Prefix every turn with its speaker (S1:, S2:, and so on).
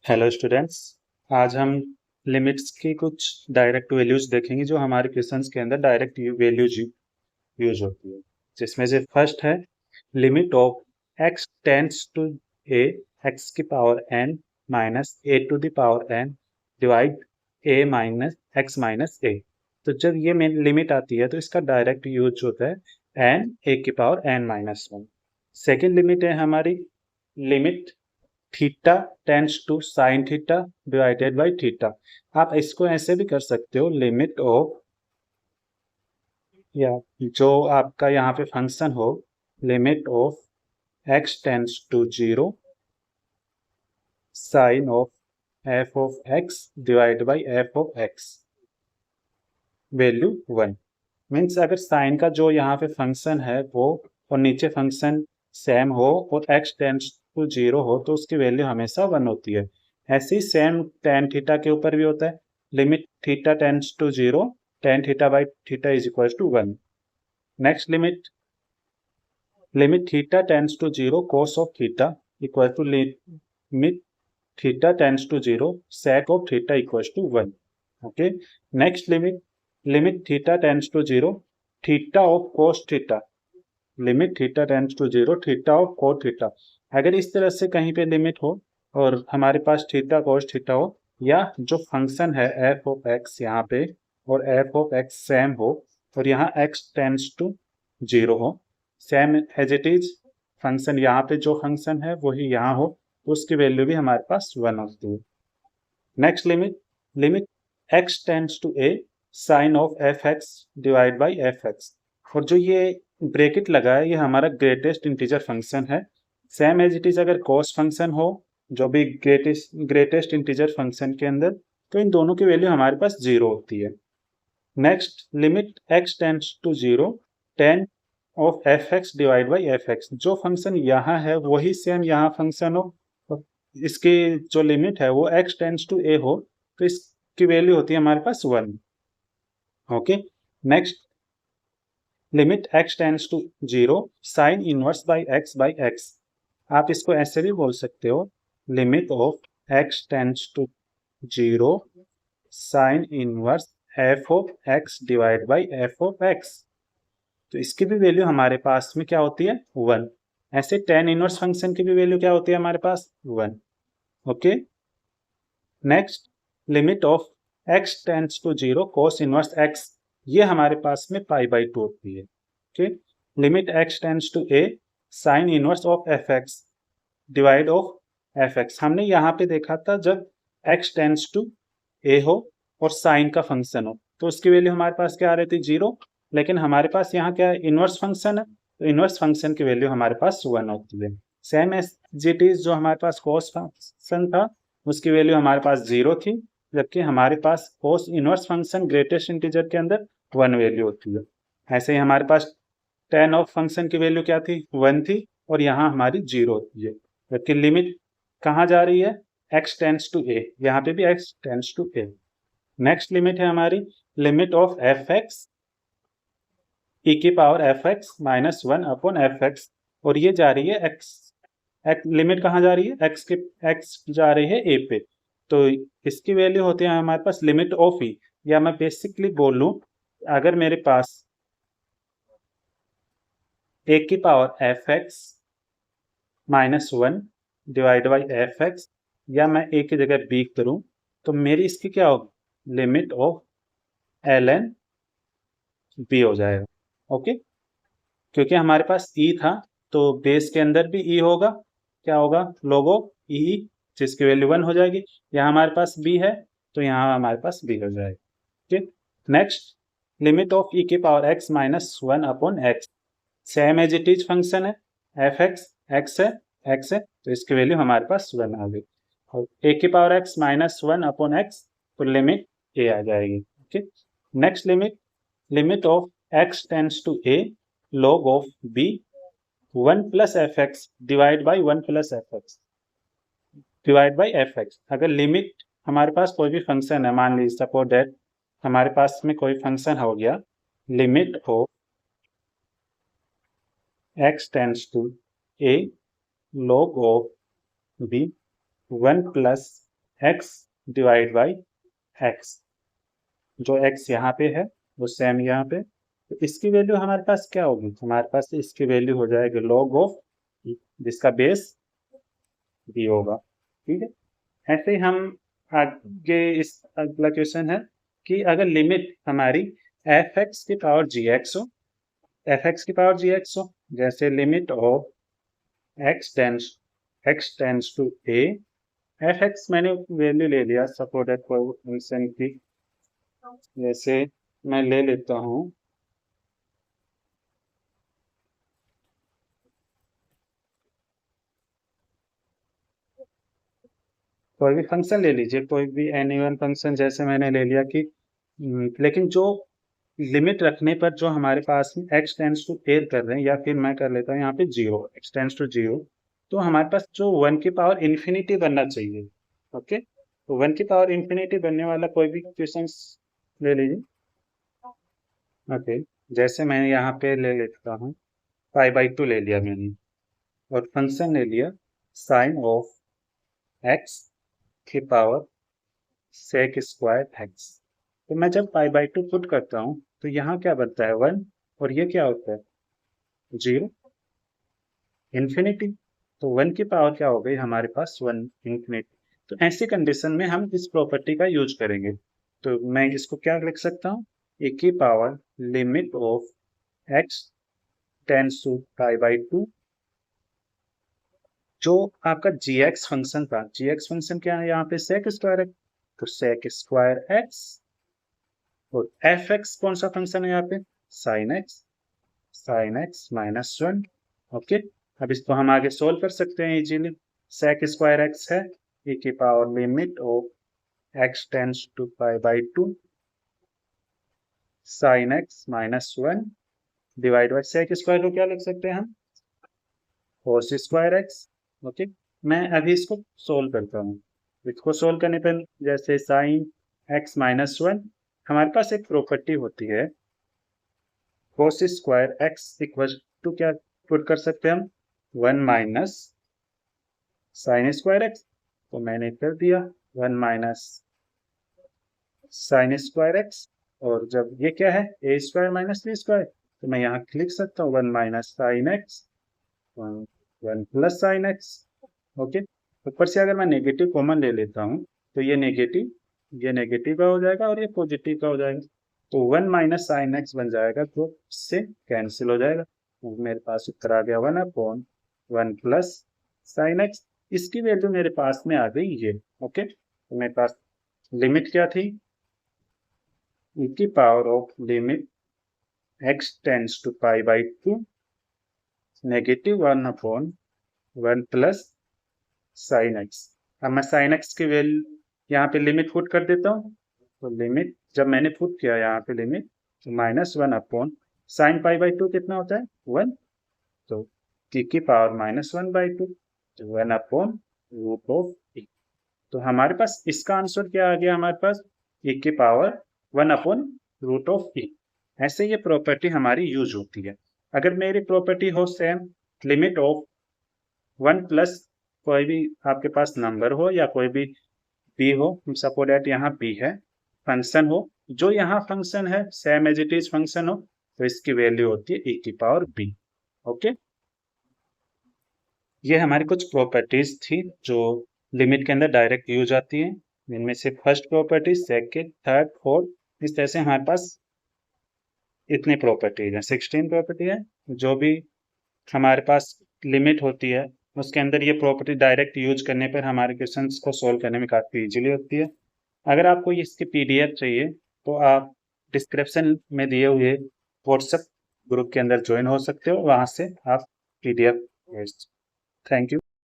S1: Hello students. आज हम limits की कुछ डायरेक्ट वैल्यूज देखेंगे जो हमारे क्वेश्चंस के अंदर डायरेक्ट वैल्यूज यूज होती है, जिसमें से फर्स्ट है limit of X tends to A X की power N minus A to the power N divide A minus X minus A. तो जब ये मेन लिमिट आती है तो इसका डायरेक्ट यूज होता है एन ए की power N minus one. Second limit है हमारी limit theta tends to sine theta divided by theta. आप इसको ऐसे भी कर सकते हो लिमिट ऑफ, या जो आपका यहाँ पे फंक्शन हो, limit of X tends to zero sine of F of X divide by F of X value one. Means अगर साइन का जो यहाँ पे फंक्शन है वो और नीचे फंक्शन सेम हो और x टेंड्स टू जीरो हो तो उसकी वैल्यू हमेशा वन होती है। ऐसे ही सेम टेन थीटा के ऊपर भी होता है, limit theta tends to zero tan theta by theta is equal to one. Next limit limit theta tends to zero cos of theta equal to limit theta tends to zero sec of theta equal to one. Okay, next limit limit theta tends to zero theta of cos theta limit theta tends to zero theta of cos theta. अगर इस तरह से कहीं पे limit हो और हमारे पास theta cos theta हो, या जो फंक्शन है एफ ऑफ एक्स यहाँ पे और एफ ऑफ एक्स सेम हो और यहाँ एक्स टेंड्स टू जीरो हो, same as it is function यहाँ पे जो फंक्शन है वही यहाँ हो, तो उसकी वैल्यू भी हमारे पास वन होती है। Next limit limit X tends to A sine of F X divide by F X. और जो ये ब्रैकेट लगा है ये हमारा ग्रेटेस्ट इंटीजर फंक्शन है। सेम एज इट इज अगर कॉस फंक्शन हो जो भी ग्रेटेस्ट इंटीजर फंक्शन के अंदर, तो इन दोनों की वैल्यू हमारे पास जीरो होती है। Next limit X tends to zero tan of F X divide by F X. जो फंक्शन यहाँ है वही सेम यहाँ फंक्शन हो, तो इसकी जो लिमिट है वो एक्स टेंड्स टू ए हो तो इसकी वैल्यू होती है हमारे पास one. Okay, next limit X tends to zero sine inverse by X. आप इसको ऐसे भी बोल सकते हो limit of X tends to zero sine inverse F of X divide by F of X. तो इसकी भी वैल्यू हमारे पास में क्या होती है वन। ऐसे टेन इनवर्स फंक्शन की भी वैल्यू क्या होती है हमारे पास one. Okay, next limit of X tends to zero cos inverse X, ये हमारे पास में पाई बाई टू होती है। Okay, limit X tends to A sine inverse of F X divide of F X. हमने यहाँ पे देखा था जब एक्स टेंड्स टू ए हो और साइन का फंक्शन हो तो उसकी वैल्यू हमारे पास क्या आ रही थी जीरो, लेकिन हमारे पास यहाँ क्या है इनवर्स फंक्शन है तो इनवर्स फंक्शन की वैल्यू हमारे पास वन होती है। सेम एज इट इज जो हमारे पास कॉस फंक्शन था उसकी वैल्यू हमारे पास जीरो थी, जबकि हमारे पास cos inverse function greatest integer के अंदर वन वैल्यू होती है। ऐसे ही हमारे पास टेन ऑफ फंक्शन की वैल्यू क्या थी वन थी और यहाँ हमारी जीरो होती है, जबकि लिमिट कहाँ जा रही है एक्स टेंड्स टू ए, यहाँ पे भी X tends to A. Next limit है हमारी limit of F X E की power F X minus one upon F X, और ये जा रही है एक्स लिमिट कहाँ जा रही है एक्स के एक्स जा रही है ए पे, तो इसकी वैल्यू होती है हमारे पास लिमिट ऑफ ई, या मैं बेसिकली बोल लूँ अगर मेरे पास ए की power F X minus one divide by F x, या मैं ए की जगह बी करूँ तो मेरी इसकी क्या होगी limit of L N B हो जाएगा। ओके, क्योंकि हमारे पास ई था तो बेस के अंदर भी ई होगा, क्या होगा लोगो ई, जिसकी वैल्यू वन हो जाएगी। यहाँ हमारे पास बी है तो यहाँ हमारे पास बी हो जाएगा। ठीक, नेक्स्ट लिमिट ऑफ ई की power X minus one upon X. Same as it is function है एफ एक्स है तो इसकी वैल्यू हमारे पास वन आ गई, और ए की power X minus one upon X तो लिमिट ए आ जाएगी। Okay, next limit of X tends to A log of b one plus F X divide by one plus F X divide by F X. अगर limit हमारे पास कोई भी function है, मान लीजिए सपोज दैट हमारे पास में कोई फंक्शन हो गया limit of X tends to A log of b one plus X divide by X, जो एक्स यहाँ पे है वो सेम यहाँ पे, तो इसकी वैल्यू हमारे पास क्या होगी, हमारे पास इसकी वैल्यू हो जाएगी log ऑफ जिसका बेस बी होगा। ठीक है, ऐसे ही हम आगे इस अगला क्वेश्चन है कि अगर लिमिट हमारी एफ एक्स की पावर जी एक्स हो, एफ एक्स की पावर जी एक्स हो, जैसे limit of X tends to A, F X मैंने वैल्यू ले लिया सपोज दैट फंक्शन की, जैसे मैं ले लेता हूँ कोई भी फंक्शन ले लीजिए, कोई भी एनी वन फंक्शन, जैसे मैंने ले लिया कि लेकिन जो लिमिट रखने पर जो हमारे पास में एक्स टेंस टू एयर कर रहे हैं, या फिर मैं कर लेता हूँ यहाँ पे zero, X tends to zero, तो हमारे पास जो वन की पावर इन्फिनिटी बनना चाहिए। ओके, तो वन की पावर इन्फिनिटी बनने वाला कोई भी क्वेश्चन ले लीजिए। ओके, जैसे मैंने यहाँ पे ले लेता हूँ पाई बाई टू ले लिया मैंने, और फंक्शन ले लिया साइन ऑफ एक्स की पावर सेक स्क्वायर एक्स। तो मैं जब पाई बाई टू पुट करता हूँ तो यहाँ क्या बनता है वन, और ये क्या होता है जीरो, इन्फिनिटी। तो वन की पावर क्या हो गई हमारे पास वन इन्फिनिटी। तो ऐसी कंडीशन में हम इस प्रॉपर्टी का यूज करेंगे, तो मैं इसको क्या लिख सकता हूँ, ए की power limit of X tends to pi by two, जो आपका जी एक्स फंक्शन था, जी एक्स फंक्शन क्या है यहाँ पे सेक स्क्वायर एक्स, तो सेक स्क्वायर एक्स, और एफ एक्स कौन सा फंक्शन है यहाँ पे sine X minus one. Okay, अब इसको हम आगे सोल्व कर सकते हैं इजीली। सेक स्क्वायर एक्स है e की power limit of X tends to pi by two sine X minus one divide by sec square को क्या लिख सकते हैं हम कोस स्क्वायर एक्स। ओके, मैं अभी इसको सोल्व करता हूँ। इसको सोल्व करने पर जैसे साइन एक्स माइनस वन, हमारे पास एक प्रॉपर्टी होती है cos square X equal to क्या पुट कर सकते हैं हम one minus sine square X, तो मैंने कर दिया one minus sine square X, और जब ये क्या है A square minus B square, तो मैं यहाँ लिख सकता हूँ one minus sine X one plus sine X. Okay, ऊपर से अगर मैं नेगेटिव कॉमन ले लेता हूँ तो ये नेगेटिव का हो जाएगा और ये पॉजिटिव का हो जाएगा, तो वन माइनस साइन एक्स बन जाएगा, तो इससे कैंसिल हो जाएगा, तो मेरे पास उत्तर आ गया one upon one plus sine x. इसकी वैल्यू मेरे पास में आ गई ये। ओके, तो मेरे पास लिमिट क्या थी e की power of limit x tends to pi by two negative one upon one plus sine x. अब मैं साइन एक्स की वैल्यू यहाँ पे लिमिट पुट कर देता हूँ, तो लिमिट जब मैंने पुट किया यहाँ पे लिमिट, तो minus one upon sine pi by two कितना होता है वन, तो e की power minus one by two, तो one upon root of e। तो हमारे पास इसका आंसर क्या आ गया हमारे पास e की power one upon root of e। ऐसे ये प्रॉपर्टी हमारी यूज होती है। अगर मेरी प्रॉपर्टी हो same limit of one plus कोई भी आपके पास नंबर हो या कोई भी बी हो, सपोज दैट यहाँ बी है फंक्शन हो, जो यहाँ फंक्शन है same as it is function हो, तो इसकी वैल्यू होती है e की पावर बी। ओके, ये हमारी कुछ प्रॉपर्टीज थी जो लिमिट के अंदर डायरेक्ट यूज आती हैं। इनमें से first property, second, third, fourth, इस तरह से हमारे पास इतनी प्रॉपर्टीज हैं, 16 प्रॉपर्टी है। जो भी हमारे पास लिमिट होती है उसके अंदर ये प्रॉपर्टी डायरेक्ट यूज करने पर हमारे क्वेश्चंस को सोल्व करने में काफ़ी इजीली होती है। अगर आपको इसकी पीडीएफ चाहिए तो आप डिस्क्रिप्शन में दिए हुए व्हाट्सएप ग्रुप के अंदर ज्वाइन हो सकते हो, वहाँ से आप पीडीएफ भेज। Thank you.